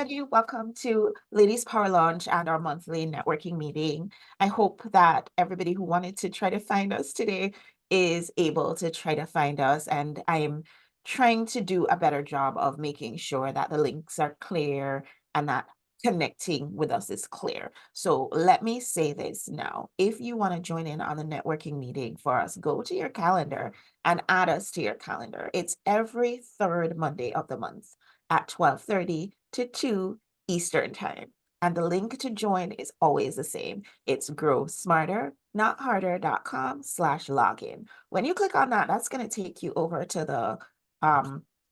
everybody. Welcome to Ladies Power Launch and our monthly networking meeting. I hope that everybody who wanted to try to find us today is able to try to find us. And I'm trying to do a better job of making sure that the links are clear and that connecting with us is clear. So let me say this now. If you want to join in on the networking meeting for us, go to your calendar and add us to your calendar. It's every third Monday of the month at 12:30 to 2 Eastern Time. And the link to join is always the same. It's growsmarternotharder.com/login. When you click on that, that's going to take you over to the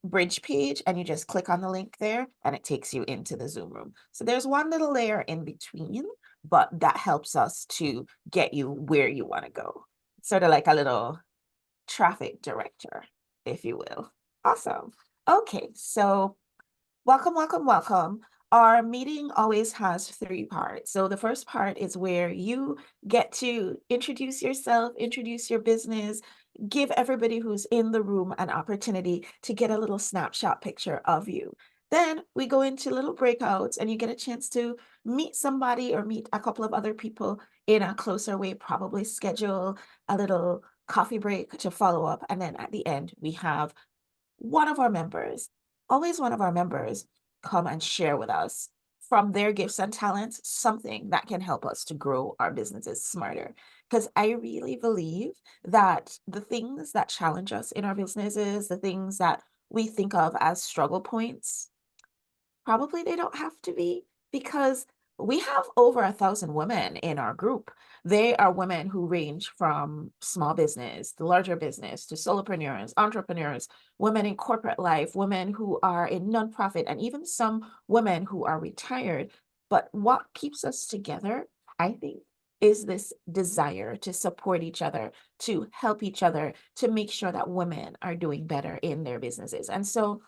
bridge page, and you just click on the link there and it takes you into the Zoom room. So there's one little layer in between, but that helps us to get you where you want to go. Sort of like a little traffic director, if you will. Awesome. Okay, so welcome, welcome, welcome. Our meeting always has 3 parts. So the first part is where you get to introduce yourself, introduce your business, give everybody who's in the room an opportunity to get a little snapshot picture of you. Then we go into little breakouts and you get a chance to meet somebody or meet a couple of other people in a closer way, probably schedule a little coffee break to follow up. And then at the end, we have one of our members, always one of our members, come and share with us from their gifts and talents something that can help us to grow our businesses smarter. Because I really believe that the things that challenge us in our businesses, the things that we think of as struggle points, probably they don't have to be, because we have over 1,000 women in our group. They are women who range from small business to larger business to solopreneurs, entrepreneurs, women in corporate life, women who are in nonprofit, and even some women who are retired. But what keeps us together, I think, is this desire to support each other, to help each other, to make sure that women are doing better in their businesses. And so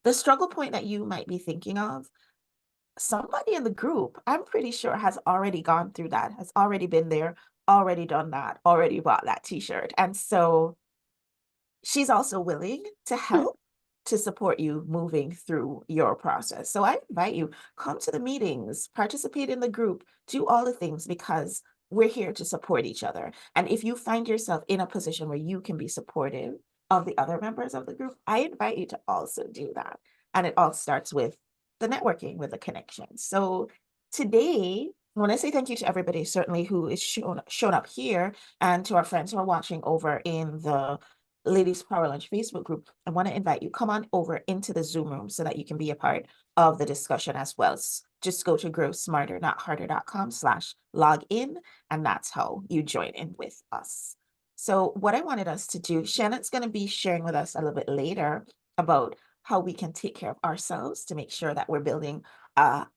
the struggle point that you might be thinking of, somebody in the group, I'm pretty sure, has already gone through that, has already been there, already done that, already bought that t-shirt. And so she's also willing to help to support you moving through your process. So I invite you, come to the meetings, participate in the group, do all the things, because we're here to support each other. And if you find yourself in a position where you can be supportive of the other members of the group, I invite you to also do that. And it all starts with the networking, with the connection. So today, I want to say thank you to everybody, certainly, who is shown up here, and to our friends who are watching over in the Ladies Power Lunch Facebook group. I want to invite you, come on over into the Zoom room so that you can be a part of the discussion as well. Just go to growsmarternotharder.com/login, and that's how you join in with us. So what I wanted us to do, Shannon's going to be sharing with us a little bit later about how we can take care of ourselves to make sure that we're building a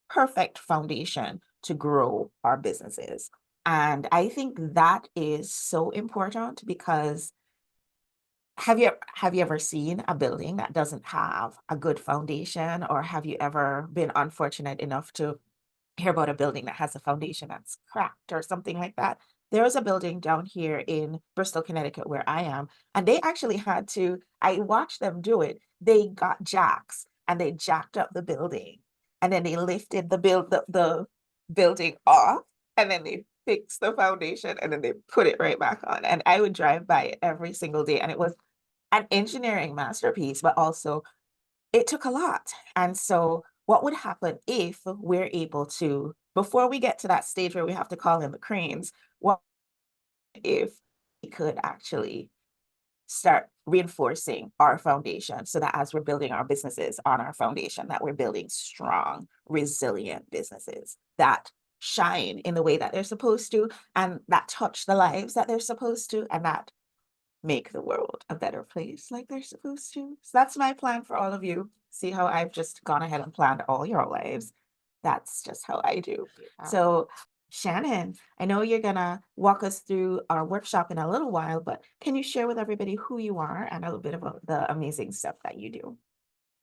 perfect foundation to grow our businesses. And I think that is so important, because have you ever seen a building that doesn't have a good foundation, or have you ever been unfortunate enough to hear about a building that has a foundation that's cracked or something like that? There was a building down here in Bristol, Connecticut, where I am, and they actually had to, I watched them do it. They got jacks and they jacked up the building, and then they lifted the building off, and then they fixed the foundation, and then they put it right back on. And I would drive by it every single day, and it was an engineering masterpiece, but also it took a lot. And so what would happen if we're able to, before we get to that stage where we have to call in the cranes, what if we could actually start reinforcing our foundation, so that as we're building our businesses on our foundation, that we're building strong, resilient businesses that shine in the way that they're supposed to, and that touch the lives that they're supposed to, and that make the world a better place like they're supposed to. So that's my plan for all of you. See how I've just gone ahead and planned all your lives? That's just how I do. So Shannon, I know you're gonna walk us through our workshop in a little while, but can you share with everybody who you are and a little bit about the amazing stuff that you do?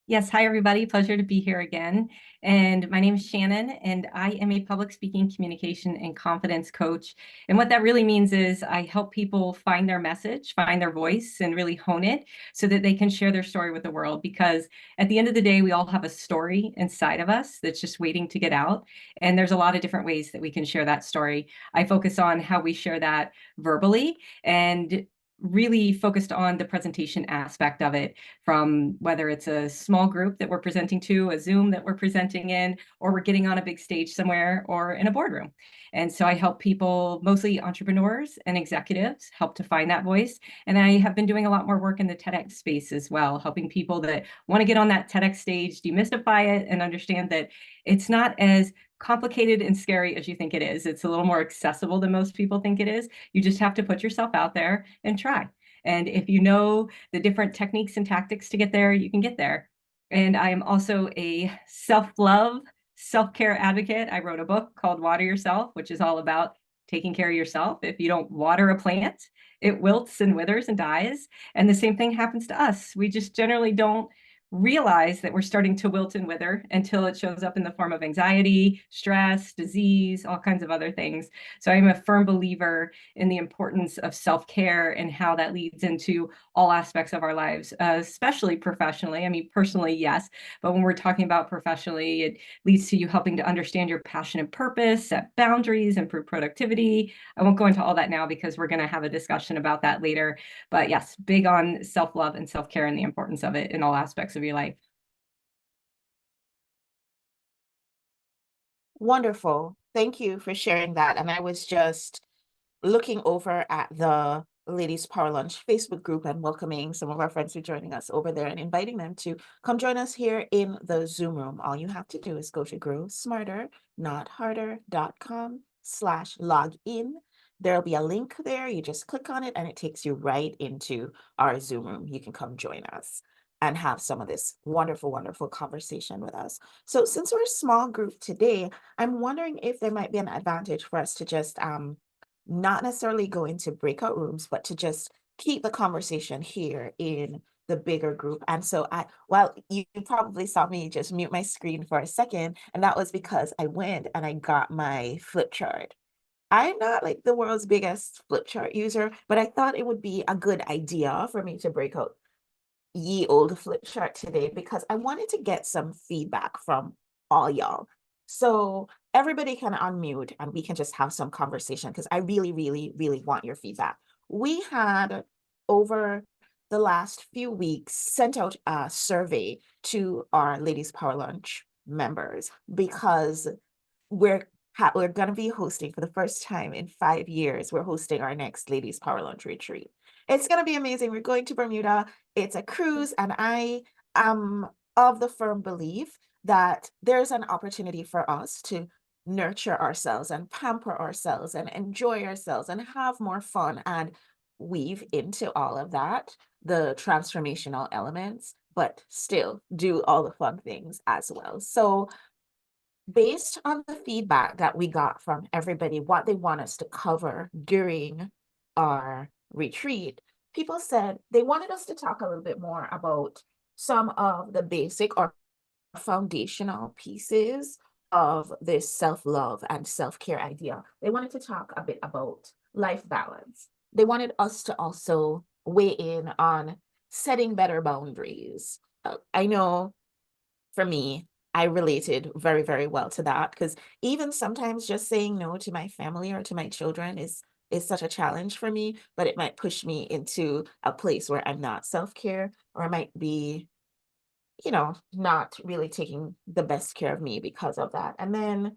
Yes, hi everybody. Pleasure to be here again. And my name is Shannon, and I am a public speaking, communication, and confidence coach. And what that really means is I help people find their message, find their voice, and really hone it so that they can share their story with the world. Because at the end of the day, we all have a story inside of us that's just waiting to get out. And there's a lot of different ways that we can share that story. I focus on how we share that verbally and really focused on the presentation aspect of it, from whether it's a small group that we're presenting to, a Zoom that we're presenting in, or we're getting on a big stage somewhere or in a boardroom. And so I help people, mostly entrepreneurs and executives, help to find that voice. And I have been doing a lot more work in the TEDx space as well, helping people that want to get on that TEDx stage, demystify it, and understand that it's not as complicated and scary as you think it is. It's a little more accessible than most people think it is. You just have to put yourself out there and try. And if you know the different techniques and tactics to get there, you can get there. And I am also a self-love, self-care advocate. I wrote a book called Water Yourself, which is all about taking care of yourself. If you don't water a plant, it wilts and withers and dies. And the same thing happens to us. We just generally don't realize that we're starting to wilt and wither until it shows up in the form of anxiety, stress, disease, all kinds of other things. So I'm a firm believer in the importance of self-care and how that leads into all aspects of our lives, especially professionally. I mean, personally, yes, but when we're talking about professionally, it leads to you helping to understand your passion and purpose, set boundaries, improve productivity. I won't go into all that now because we're going to have a discussion about that later. But yes, big on self-love and self-care and the importance of it in all aspects of your life. Wonderful. Thank you for sharing that. And I was just looking over at the Ladies Power Lunch Facebook group and welcoming some of our friends who are joining us over there and inviting them to come join us here in the Zoom room. All you have to do is go to growsmarternotharder.com/login. There'll be a link there. You just click on it and it takes you right into our Zoom room. You can come join us and have some of this wonderful, wonderful conversation with us. So since we're a small group today, I'm wondering if there might be an advantage for us to just not necessarily go into breakout rooms, but to just keep the conversation here in the bigger group. And so well, you probably saw me just mute my screen for a second, and that was because I went and I got my flip chart. I'm not like the world's biggest flip chart user, but I thought it would be a good idea for me to break out ye old flip chart today because I wanted to get some feedback from all y'all. So everybody can unmute and we can just have some conversation because I really, really, really want your feedback. We had over the last few weeks sent out a survey to our Ladies Power Lunch members because we're going to be hosting for the first time in 5 years. We're hosting our next Ladies Power Lunch retreat. It's going to be amazing. We're going to Bermuda. It's a cruise, and I am of the firm belief that there's an opportunity for us to nurture ourselves and pamper ourselves and enjoy ourselves and have more fun and weave into all of that the transformational elements, but still do all the fun things as well. So based on the feedback that we got from everybody, what they want us to cover during our retreat, people said they wanted us to talk a little bit more about some of the basic or foundational pieces of this self-love and self-care idea. They wanted to talk a bit about life balance. They wanted us to also weigh in on setting better boundaries. I know for me, I related very, very well to that because even sometimes just saying no to my family or to my children is such a challenge for me, but it might push me into a place where I'm not self-care or I might be, not really taking the best care of me because of that. And then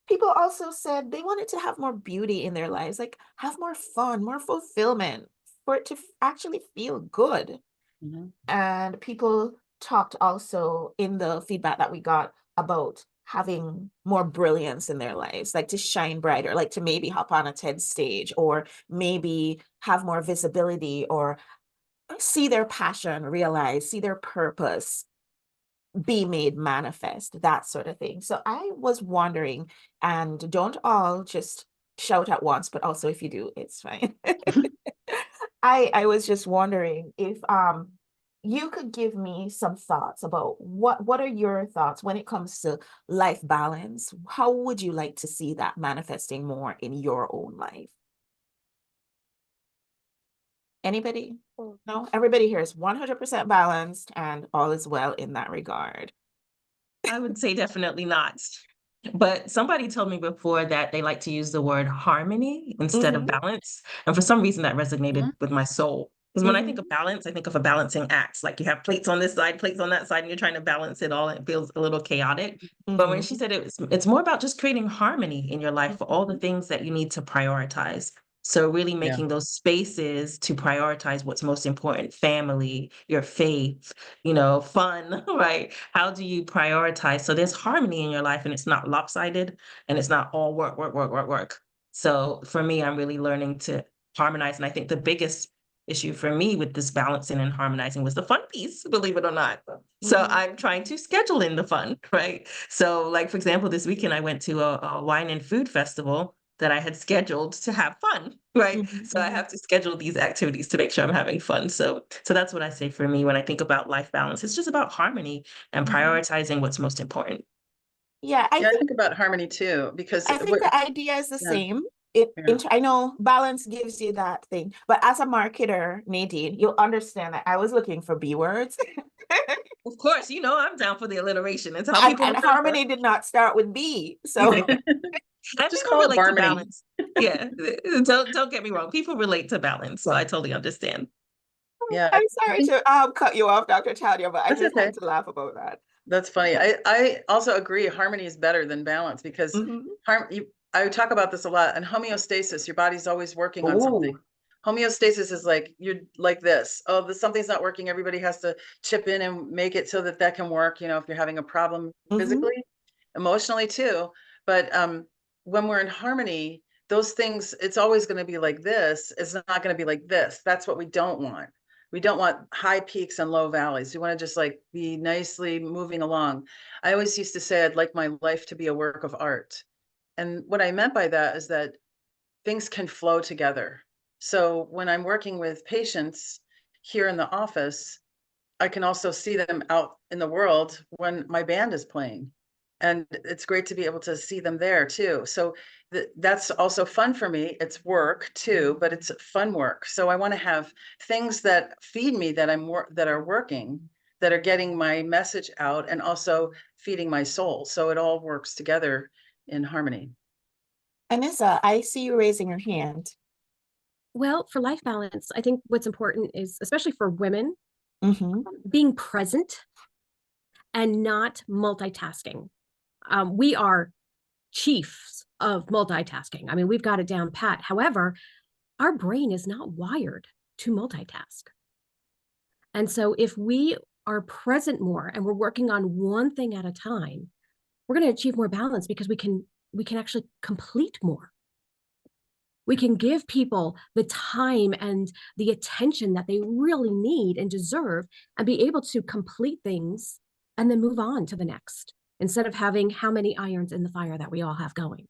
people also said they wanted to have more beauty in their lives, like have more fun, more fulfillment for it to actually feel good. Mhm. And people talked also in the feedback that we got about having more brilliance in their lives, like to shine brighter, like to maybe hop on a TED stage or maybe have more visibility or see their passion realized, see their purpose be made manifest, that sort of thing. So I was wondering, and don't all just shout at once, but also if you do, it's fine. I was just wondering if you could give me some thoughts about what are your thoughts when it comes to life balance? How would you like to see that manifesting more in your own life? Anybody? No, everybody here is 100% balanced and all is well in that regard. I would say definitely not. But somebody told me before that they like to use the word harmony instead of Mm-hmm, balance. And for some reason that resonated Mhm. with my soul. Because when I think mm-hmm, of balance, I think of a balancing act. Like you have plates on this side, plates on that side, and you're trying to balance it all, and it feels a little chaotic. But when she mm-hmm, said it's more about just creating harmony in your life for all the things that you need to prioritize. So really Yeah. making those spaces to prioritize what's most important, family, your faith, fun, right? How do you prioritize? So there's harmony in your life and it's not lopsided and it's not all work, work, work, work, work. So for me, I'm really learning to harmonize. And I think the biggest issue for me with this balancing and harmonizing was the fun piece, believe it or not. So mm-hmm, I'm trying to schedule in the fun, right? So like, for example, this weekend I went to a wine and food festival that I had scheduled to have fun, right? mm-hmm, So I mm-hmm, have to schedule these activities to make sure I'm having fun. So that's what I say for me when I think about life balance. It's just about harmony and mm-hmm. prioritizing what's most important. Yeah, I Yeah, I think think about harmony too, because I think the idea is the yeah, same. yeah. I know balance gives you that thing, but as a marketer, Nadine, you'll understand that I was looking for B words. Of course, I'm down for the alliteration. It's how and, people and remember. harmony did not start with B. So And Just people call it relate to barmony. balance. Yeah, don't get me wrong. People relate to balance, so I totally understand. Yeah, I'm I sorry think to cut you off, Dr. Chadia, but I that's just okay. had to laugh about that. That's funny. I also agree harmony is better than balance because Mm-hmm. I talk about this a lot. And homeostasis, your body's always working on something. Oh. Homeostasis is like you're like this. Oh, something's not working. Everybody has to chip in and make it so that that can work. If you're having a problem Mm-hmm. physically, emotionally too. But when we're in harmony, those things, it's always going to be like this. It's not going to be like this. That's what we don't want. We don't want high peaks and low valleys. We want to just like be nicely moving along. I always used to say I'd like my life to be a work of art. And what I meant by that is that things can flow together. So when I'm working with patients here in the office, I can also see them out in the world when my band is playing. And it's great to be able to see them there too. So that's also fun for me. It's work too, but it's fun work. So I want to have things that feed me that are working, that are getting my message out and also feeding my soul. So it all works together in harmony. Anissa, I see you raising your hand. Well, for life balance, I think what's important is, especially for women, Mm-hmm. being present and not multitasking. We are chiefs of multitasking. I mean, we've got it down pat. However, our brain is not wired to multitask. And so if we are present more and we're working on one thing at a time, we're going to achieve more balance because we can actually complete more. We can give people the time and the attention that they really need and deserve and be able to complete things and then move on to the next instead of having how many irons in the fire that we all have going.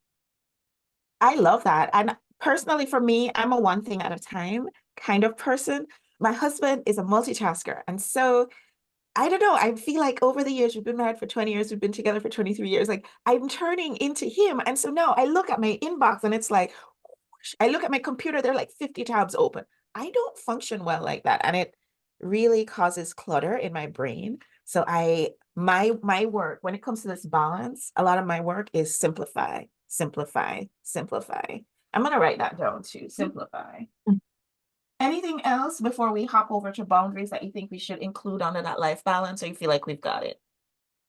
I love that. And personally, for me, I'm a one thing at a time kind of person. My husband is a multitasker. And so I don't know. I feel like over the years, we've been married for 20 years, we've been together for 23 years. Like I'm turning into him. And so now I look at my inbox and it's like, whoosh. I look at my computer, there are like 50 tabs open. I don't function well like that. And it really causes clutter in my brain. So my work, when it comes to this balance, a lot of my work is simplify, simplify, simplify. I'm gonna write that down too. Simplify. Anything else before we hop over to boundaries that you think we should include under that life balance, or you feel like we've got it?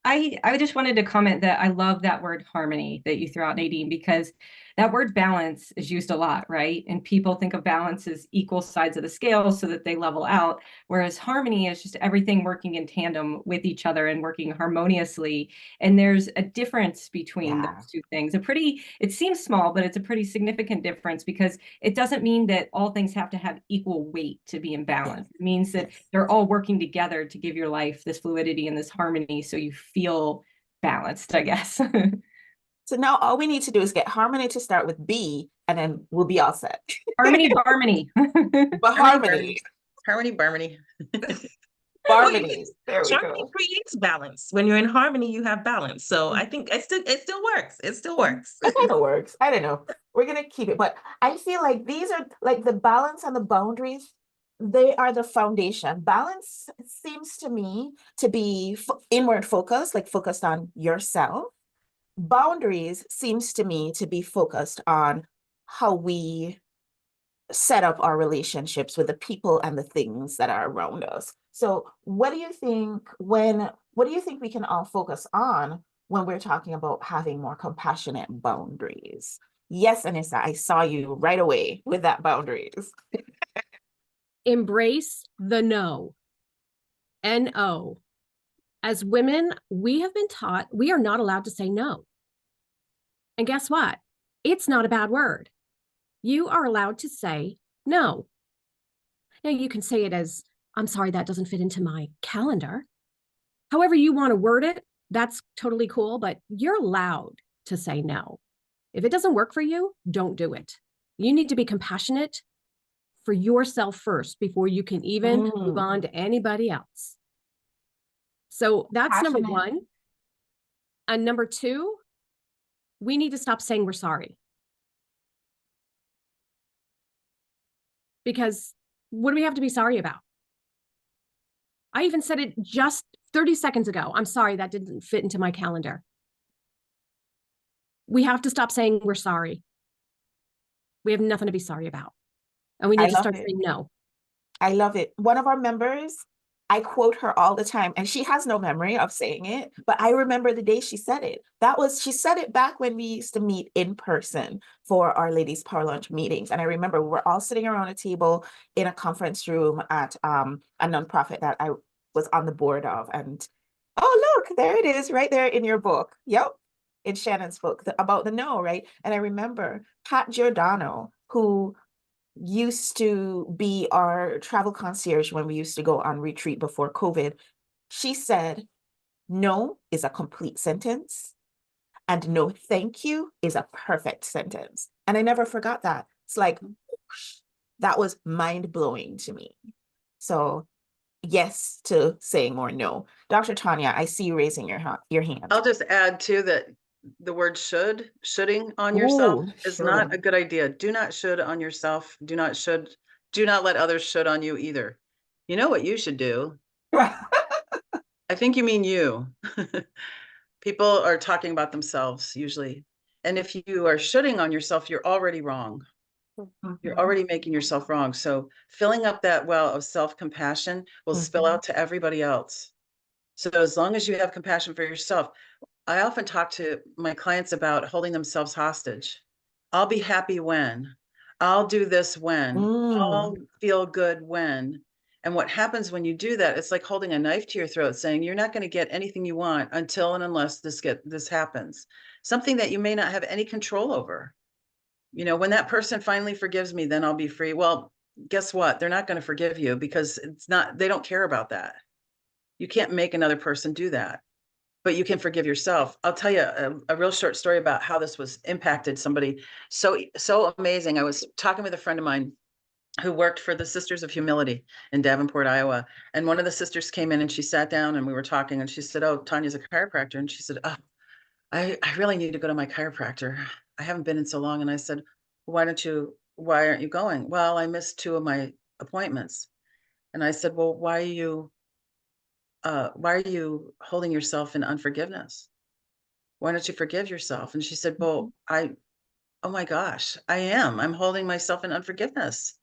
I just wanted to comment that I love that word harmony that you threw out, Nadine, because that word balance is used a lot, right? And people think of balance as equal sides of the scale so that they level out, whereas harmony is just everything working in tandem with each other and working harmoniously. And there's a difference between Yeah. those two things. It seems small, but it's a pretty significant difference because it doesn't mean that all things have to have equal weight to be in balance. It means that Yes. they're all working together to give your life this fluidity and this harmony so you feel balanced, I guess. So now all we need to do is get harmony to start with B, and then we'll be all set. Harmony, harmony. But Harmony, harmony. harmony, harmony. Harmony. There we Harmony go. creates balance. When you're in harmony, you have balance. So I think it still works. It still works. It kind of works. I don't know. We're gonna keep it, but I feel like these are like the balance and the boundaries. They are the foundation. Balance seems to me to be inward focused, like focused on yourself. Boundaries seems to me to be focused on how we set up our relationships with the people and the things that are around us. So what do you think we can all focus on when we're talking about having more compassionate boundaries? Yes, Anissa, I saw you right away with that boundaries. Embrace the no. No. As women, we have been taught we are not allowed to say no. And guess what? It's not a bad word. You are allowed to say no. Now, you can say it as, I'm sorry, that doesn't fit into my calendar. However you want to word it, that's totally cool, but you're allowed to say no. If it doesn't work for you, don't do it. You need to be compassionate for yourself first before you can even move on to anybody else. So that's number one. And number two, we need to stop saying we're sorry. Because what do we have to be sorry about? I even said it just 30 seconds ago. I'm sorry, that didn't fit into my calendar. We have to stop saying we're sorry. We have nothing to be sorry about. And we need to start saying no. I love it. One of our members, I quote her all the time, and she has no memory of saying it, but I remember the day she said it. She said it back when we used to meet in person for our ladies' power lunch meetings. And I remember we were all sitting around a table in a conference room at a nonprofit that I was on the board of. And oh, look, there it is right there in your book. Yep. In Shannon's book about the no, right? And I remember Pat Giordano, who used to be our travel concierge when we used to go on retreat before COVID. She said, no is a complete sentence, and no thank you is a perfect sentence. And I never forgot that. It's like, whoosh, that was mind-blowing to me. So yes to saying more no. Dr. Tanya, I see you raising your hand. I'll just add too that the word shoulding on yourself is not a good idea. Do not should on yourself. Do not let others should on you either. You know what you should do? I think you mean you. People are talking about themselves usually. And if you are shoulding on yourself, you're already wrong. You're already making yourself wrong. So filling up that well of self-compassion will spill out to everybody else. So as long as you have compassion for yourself, I often talk to my clients about holding themselves hostage. I'll be happy when, I'll do this when, I'll feel good when. And what happens when you do that, it's like holding a knife to your throat saying, you're not going to get anything you want until and unless this happens. Something that you may not have any control over. You know, when that person finally forgives me, then I'll be free. Well, guess what? They're not going to forgive you because they don't care about that. You can't make another person do that. But you can forgive yourself. I'll tell you a real short story about how this was impacted somebody so amazing. I was talking with a friend of mine who worked for the Sisters of Humility in Davenport, Iowa. And one of the sisters came in and she sat down and we were talking and she said, oh, Tanya's a chiropractor. And she said, oh, I really need to go to my chiropractor. I haven't been in so long. And I said, why aren't you going? Well, I missed 2 of my appointments. And I said, well, why are you holding yourself in unforgiveness? Why don't you forgive yourself? And she said, well, oh my gosh, I'm holding myself in unforgiveness.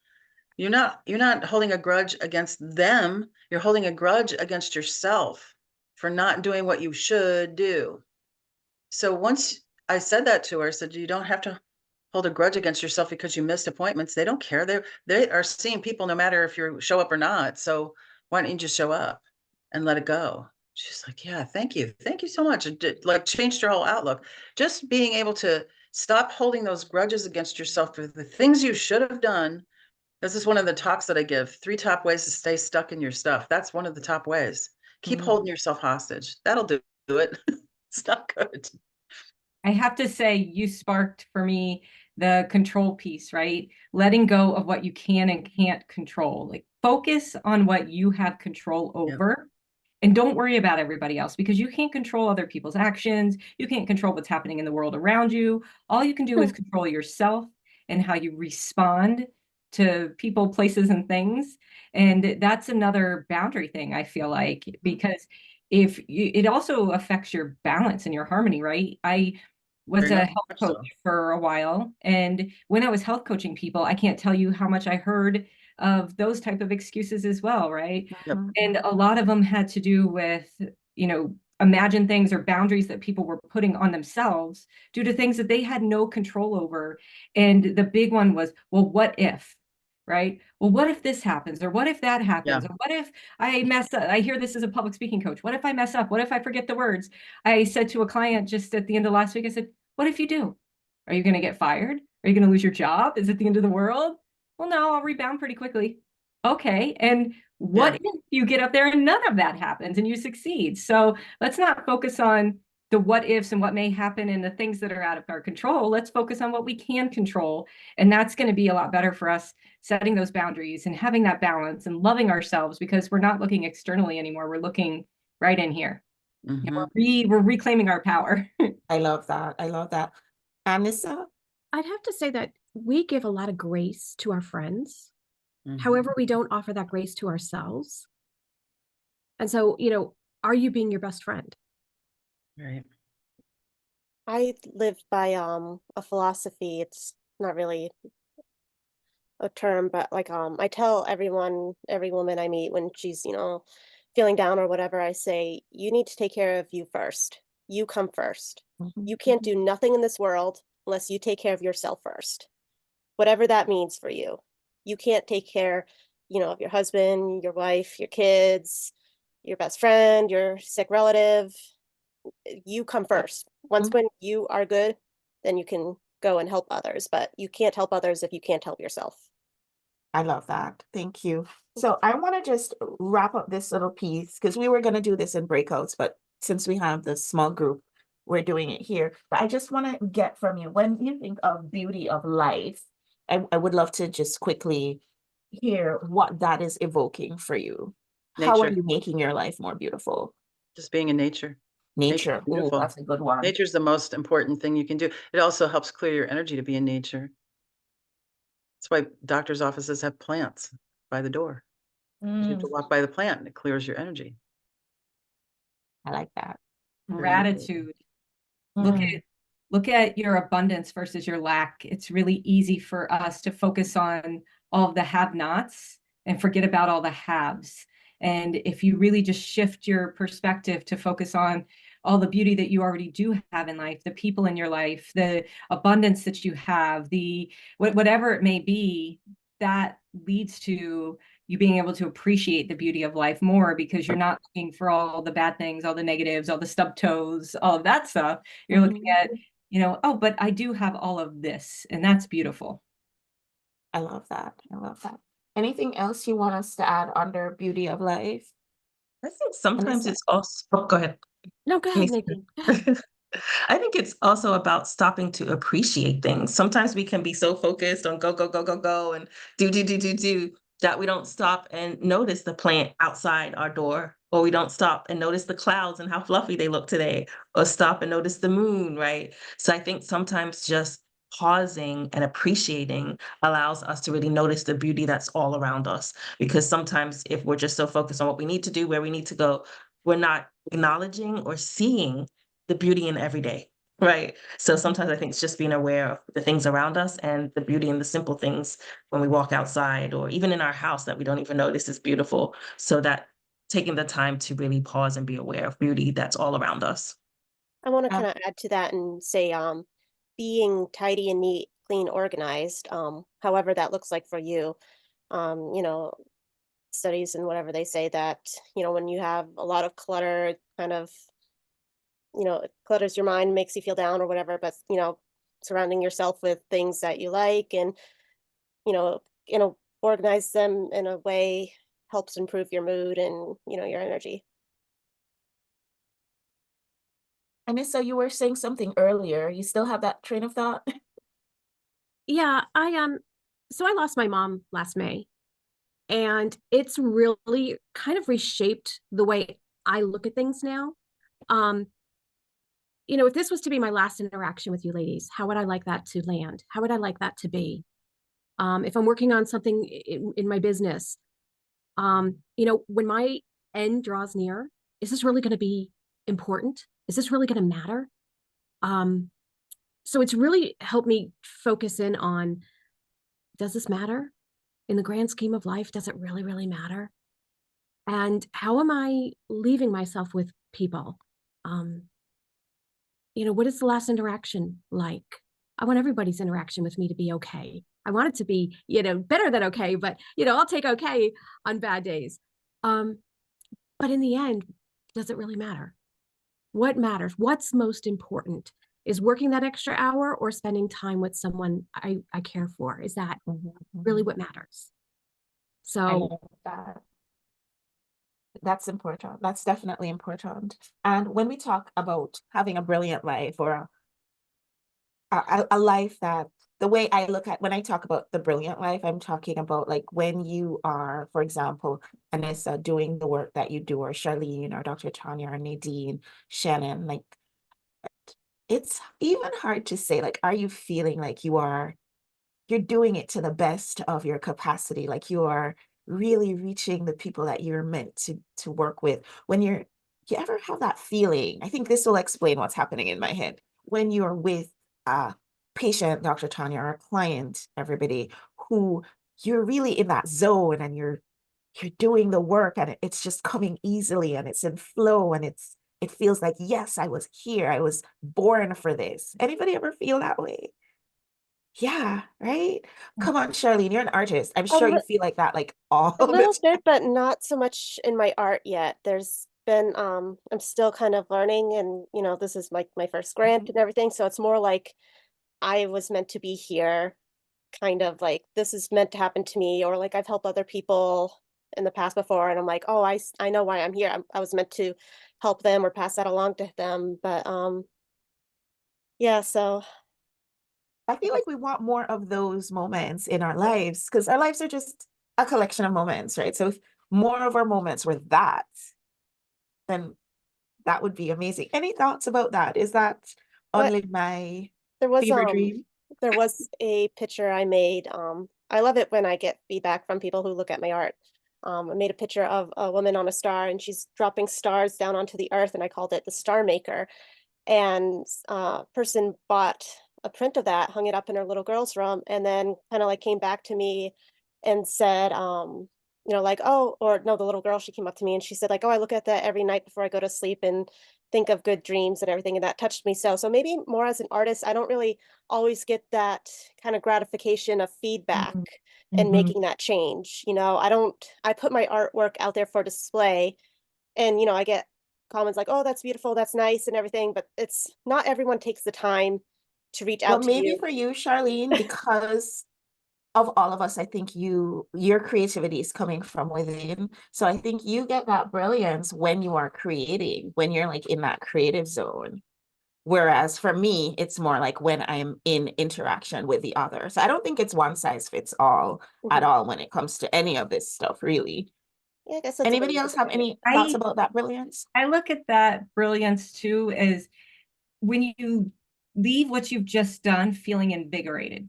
You're not holding a grudge against them. You're holding a grudge against yourself for not doing what you should do. So once I said that to her, I said, you don't have to hold a grudge against yourself because you missed appointments. They don't care. They are seeing people no matter if you show up or not. So why don't you just show up and let it go? She's like, yeah, thank you. Thank you so much. It like changed her whole outlook. Just being able to stop holding those grudges against yourself for the things you should have done. This is one of the talks that I give, 3 top ways to stay stuck in your stuff. That's one of the top ways. Keep holding yourself hostage. That'll do it. It's not good. I have to say, you sparked for me the control piece, right? Letting go of what you can and can't control. Like focus on what you have control over. And don't worry about everybody else, because you can't control other people's actions. You can't control what's happening in the world around you. All you can do is control yourself and how you respond to people, places, and things. And that's another boundary thing, I feel like, because it also affects your balance and your harmony, right? I was Very a much health so. coach for a while, and when I was health coaching people, I can't tell you how much I heard of those type of excuses as well, right? Yep. And a lot of them had to do with, imagined things or boundaries that people were putting on themselves due to things that they had no control over. And the big one was, well, what if? Right? Well, what if this happens? Or what if that happens? Yeah. Or what if I mess up? I hear this as a public speaking coach. What if I mess up? What if I forget the words? I said to a client just at the end of last week, I said, what if you do? Are you going to get fired? Are you going to lose your job? Is it the end of the world? Well, no, I'll rebound pretty quickly. Okay. And what if you get up there and none of that happens and you succeed? So let's not focus on the what ifs and what may happen and the things that are out of our control. Let's focus on what we can control. And that's going to be a lot better for us, setting those boundaries and having that balance and loving ourselves, because we're not looking externally anymore. We're looking right in here. Mhm. We're reclaiming our power. I love that. I love that. Anissa? I'd have to say that we give a lot of grace to our friends. Mhm. However, we don't offer that grace to ourselves. And so, are you being your best friend? Right. I live by a philosophy. It's not really a term, but like I tell everyone, every woman I meet when she's, feeling down or whatever, I say, you need to take care of you first. You come first. Mhm. You can't do nothing in this world unless you take care of yourself first. Whatever that means for you. You can't take care, of your husband, your wife, your kids, your best friend, your sick relative. You come first. Once Mhm. when you are good, then you can go and help others, but you can't help others if you can't help yourself. I love that. Thank you. So I want to just wrap up this little piece because we were going to do this in breakouts, but since we have this small group, we're doing it here. But I just want to get from you, when you think of beauty of life, I would love to just quickly hear what that is evoking for you. How are Nature. you making your life more beautiful? Just being in nature. Nature's Nature. Oh, beautiful. that's a good one. Nature's the most important thing you can do. It also helps clear your energy to be in nature. That's why doctors' offices have plants by the door. You have to walk by the plant and it clears your energy. I like that. Gratitude. Mm. Look at your abundance versus your lack. It's really easy for us to focus on all of the have-nots and forget about all the haves. And if you really just shift your perspective to focus on all the beauty that you already do have in life, the people in your life, the abundance that you have, the whatever it may be, that leads to you being able to appreciate the beauty of life more, because you're not looking for all the bad things, all the negatives, all the stub toes, all of that stuff. You're looking at, oh, but I do have all of this, and that's beautiful. I love that. I love that. Anything else you want us to add under beauty of life? I think sometimes Anissa? it's also, oh, go ahead. No, go ahead, Nadine. Go ahead. I think it's also about stopping to appreciate things. Sometimes we can be so focused on go, go, go, go, go, and do, that we don't stop and notice the plant outside our door, or we don't stop and notice the clouds and how fluffy they look today, or stop and notice the moon, right? So I think sometimes just pausing and appreciating allows us to really notice the beauty that's all around us. Because sometimes if we're just so focused on what we need to do, where we need to go, we're not acknowledging or seeing the beauty in every day, right? So sometimes I think it's just being aware of the things around us and the beauty in the simple things when we walk outside or even in our house that we don't even notice is beautiful. So that taking the time to really pause and be aware of beauty that's all around us. I want to Yeah. kind of add to that and say, being tidy and neat, clean, organized, however that looks like for you. Um, you know, Studies and whatever they say that, when you have a lot of clutter, it kind of, it clutters your mind, makes you feel down or whatever, but, surrounding yourself with things that you like and, you know, organize them in a way helps improve your mood and, your energy. Anissa, you were saying something earlier. You still have that train of thought? Yeah, so I lost my mom last May, and it's really kind of reshaped the way I look at things now. Um, if this was to be my last interaction with you ladies, how would I like that to land? How would I like that to be? If I'm working on something in my business, when my end draws near, is this really going to be important? Is this really going to matter? So it's really helped me focus in on, does this matter? In the grand scheme of life, does it really, really matter? And how am I leaving myself with people? What is the last interaction like? I want everybody's interaction with me to be okay. I want it to be, better than okay, but, I'll take okay on bad days. But in the end, does it really matter? What matters? What's most important? Is working that extra hour or spending time with someone I care for? Is that really what matters? I So love that. That's important. That's definitely important. And when we talk about having a brilliant life or a life that, the way I look at when I talk about the brilliant life, I'm talking about like when you are, for example, Anissa, doing the work that you do, or Charlene, or Dr. Tanya, or Nadine, Shannon, like it's even hard to say, like, are you feeling like you're doing it to the best of your capacity, like you are really reaching the people that you're meant to work with? When you ever have that feeling, I think this will explain what's happening in my head, when you're with a patient, Dr. Tanya, or a client, everybody, who you're really in that zone and you're doing the work and it's just coming easily and it's in flow and it feels like, yes, I was here, I was born for this. Anybody ever feel that way? Yeah, right? Come on, Charlene, you're an artist. I'm A, sure li- you feel like that like all a the little time. bit, but not so much in my art yet. There's been I'm still kind of learning, and this is my first grant and everything, so it's more like I was meant to be here, kind of like this is meant to happen to me, or like I've helped other people in the past before, and I'm like, oh, I know why I'm here. I was meant to help them or pass that along to them, but yeah, so I feel like we want more of those moments in our lives because our lives are just a collection of moments, right? So if more of our moments were that, then that would be amazing. Any thoughts about that? Is that but only my there was fever dream? there was a picture I made. I love it when I get feedback from people who look at my art. I made a picture of a woman on a star, and she's dropping stars down onto the earth, and I called it the Star Maker. And person bought a print of that, hung it up in her little girl's room, and then kind of like came back to me and said, like, oh, or no, the little girl, she came up to me and she said, like, oh, I look at that every night before I go to sleep and think of good dreams and everything, and that touched me. So maybe more as an artist, I don't really always get that kind of gratification of feedback Mhm, and mhm. making that change. I put my artwork out there for display, and I get comments like, oh, that's beautiful, that's nice and everything, but it's not everyone takes the time to reach Well, out to maybe you. for you, Charlene, because of all of us, I think your creativity is coming from within. So I think you get that brilliance when you are creating, when you're like in that creative zone. Whereas for me, it's more like when I'm in interaction with the other. So I don't think it's one size fits all at Mhm. all when it comes to any of this stuff, really. Yeah, I guess that's a way Anybody you else could look have at it. any thoughts about that brilliance? I look at that brilliance too as when you leave what you've just done feeling invigorated,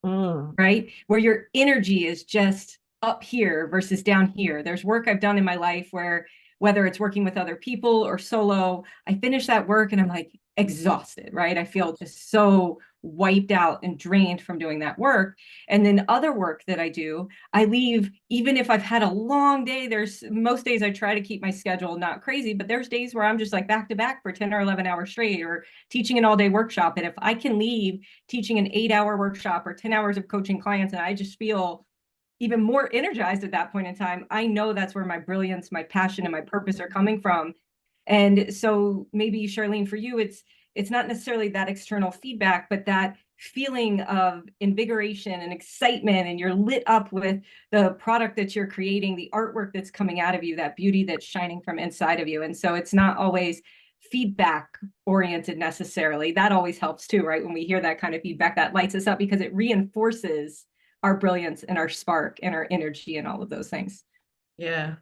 Mm, right? Where your energy is just up here versus down here. There's work I've done in my life where, whether it's working with other people or solo, I finish that work and I'm like exhausted, right? I feel just so wiped out and drained from doing that work. And then other work that I do, I leave, even if I've had a long day, there's most days I try to keep my schedule not crazy, but there's days where I'm just like back to back for 10 or 11 hours straight, or teaching an all day workshop. And if I can leave teaching an 8-hour workshop or 10 hours of coaching clients, and I just feel even more energized at that point in time, I know that's where my brilliance, my passion, and my purpose are coming from. And so maybe, Charlene, for you, it's not necessarily that external feedback, but that feeling of invigoration and excitement, and you're lit up with the product that you're creating, the artwork that's coming out of you, that beauty that's shining from inside of you. And so it's not always feedback oriented necessarily. That always helps too, right? When we hear that kind of feedback, that lights us up because it reinforces our brilliance and our spark and our energy and all of those things. Yeah.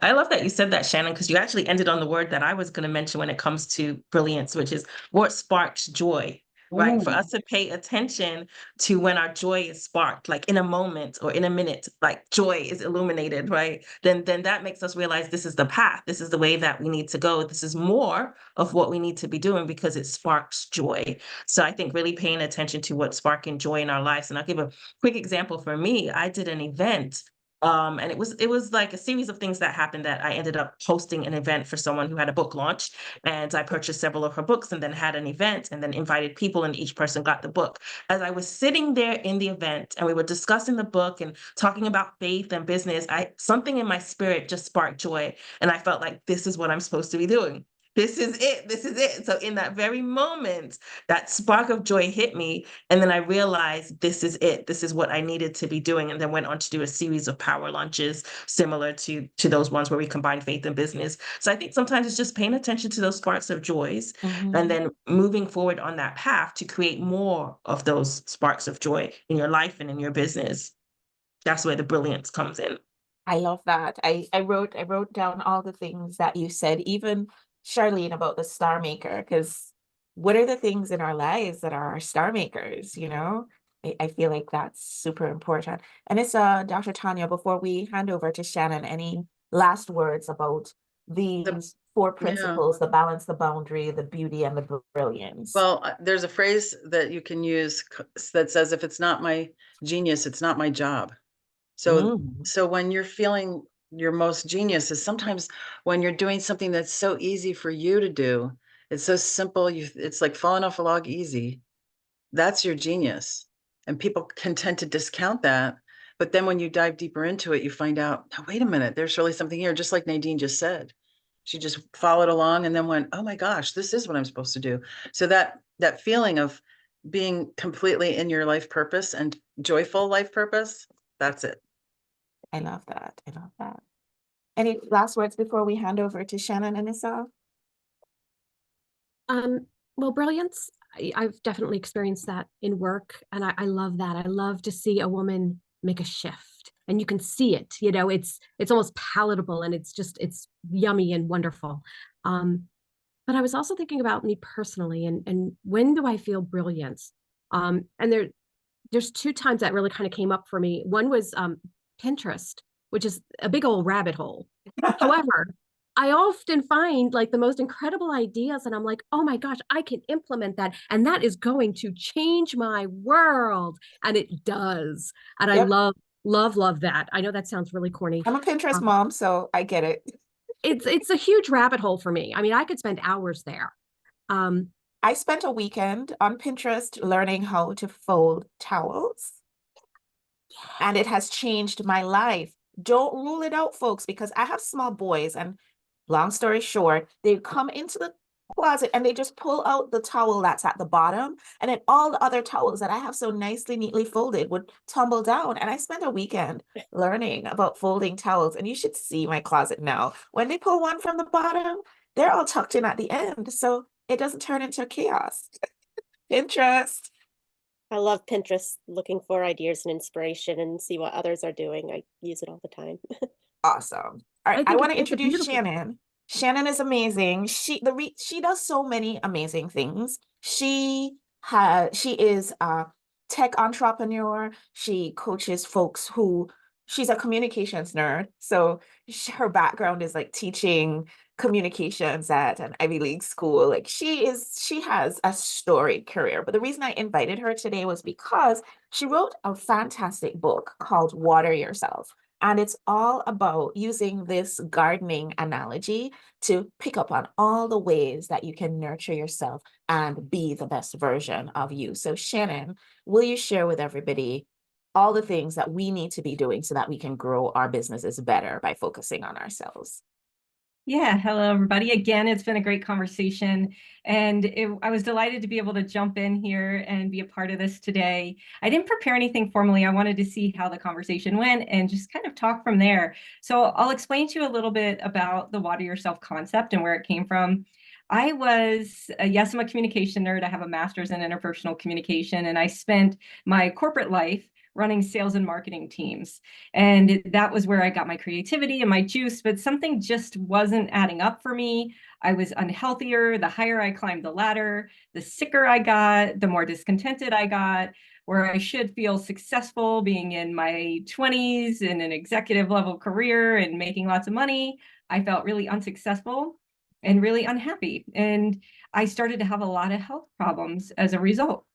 I love that you said that, Shannon, because you actually ended on the word that I was going to mention when it comes to brilliance, which is what sparks joy, right? For us to pay attention to when our joy is sparked, like in a moment or in a minute, like joy is illuminated, right? Then that makes us realize this is the path. This is the way that we need to go. This is more of what we need to be doing because it sparks joy. So I think really paying attention to what's sparking joy in our lives. And I'll give a quick example for me. I did an event. And it was like a series of things that happened that I ended up hosting an event for someone who had a book launch, and I purchased several of her books and then had an event and then invited people and each person got the book. As I was sitting there in the event and we were discussing the book and talking about faith and business, something in my spirit just sparked joy. And I felt like this is what I'm supposed to be doing. This is it. This is it. So in that very moment, that spark of joy hit me. And then I realized this is it. This is what I needed to be doing. And then went on to do a series of power lunches similar to those ones where we combine faith and business. So I think sometimes it's just paying attention to those sparks of joys and then moving forward on that path to create more of those sparks of joy in your life and in your business. That's where the brilliance comes in. I love that. I wrote down all the things that you said, even Charlene about the star maker, because what are the things in our lives that are our star makers, you know? I feel like that's super important. And it's Dr. Tanya, before we hand over to Shannon, any last words about these four principles, the balance, the boundary, the beauty, and the brilliance? Well, there's a phrase that you can use that says, if it's not my genius, it's not my job. So when you're feeling your most genius is sometimes when you're doing something that's so easy for you to do. It's so simple. It's like falling off a log easy. That's your genius. And people can tend to discount that. But then when you dive deeper into it, you find out, oh, wait a minute, there's really something here, just like Nadine just said. She just followed along and then went, oh my gosh, this is what I'm supposed to do. So that feeling of being completely in your life purpose and joyful life purpose, that's it. I love that. I love that. Any last words before we hand over to Shannon and Issa? Well, brilliance, I've definitely experienced that in work, and I love that. I love to see a woman make a shift, and you can see it. You know, it's almost palatable, and it's yummy and wonderful. But I was also thinking about me personally, and when do I feel brilliance? And there's two times that really kind of came up for me. One was Pinterest, which is a big old rabbit hole. However, I often find like the most incredible ideas, and I'm like, oh my gosh, I can implement that, and that is going to change my world, and it does. And I love that. I know that sounds really corny. I'm a Pinterest mom, so I get it. It's a huge rabbit hole for me. I mean, I could spend hours there. I spent a weekend on Pinterest learning how to fold towels, and it has changed my life. Don't rule it out, folks, because I have small boys, and long story short, they come into the closet and they just pull out the towel that's at the bottom, and then all the other towels that I have so nicely, neatly folded would tumble down. And I spent a weekend learning about folding towels, and you should see my closet now. When they pull one from the bottom, they're all tucked in at the end, so it doesn't turn into chaos. Pinterest. I love Pinterest, looking for ideas and inspiration and see what others are doing. I use it all the time. Awesome. All right, I want to it's introduce Shannon. Shannon is amazing. She does so many amazing things. She is a tech entrepreneur. She coaches folks she's a communications nerd. So her background is like teaching communications at an Ivy League school. Like she has a storied career. But the reason I invited her today was because she wrote a fantastic book called Water Yourself. And it's all about using this gardening analogy to pick up on all the ways that you can nurture yourself and be the best version of you. So Shannon, will you share with everybody all the things that we need to be doing so that we can grow our businesses better by focusing on ourselves? Yeah, hello everybody. Again, it's been a great conversation, and I was delighted to be able to jump in here and be a part of this today. I didn't prepare anything formally. I wanted to see how the conversation went and just kind of talk from there. So I'll explain to you a little bit about the Water Yourself concept and where it came from. I was, yes, I'm a communication nerd. I have a master's in interpersonal communication, and I spent my corporate life running sales and marketing teams. And that was where I got my creativity and my juice, but something just wasn't adding up for me. I was unhealthier. The higher I climbed the ladder, the sicker I got, the more discontented I got, where I should feel successful being in my 20s in an executive level career and making lots of money. I felt really unsuccessful and really unhappy. And I started to have a lot of health problems as a result.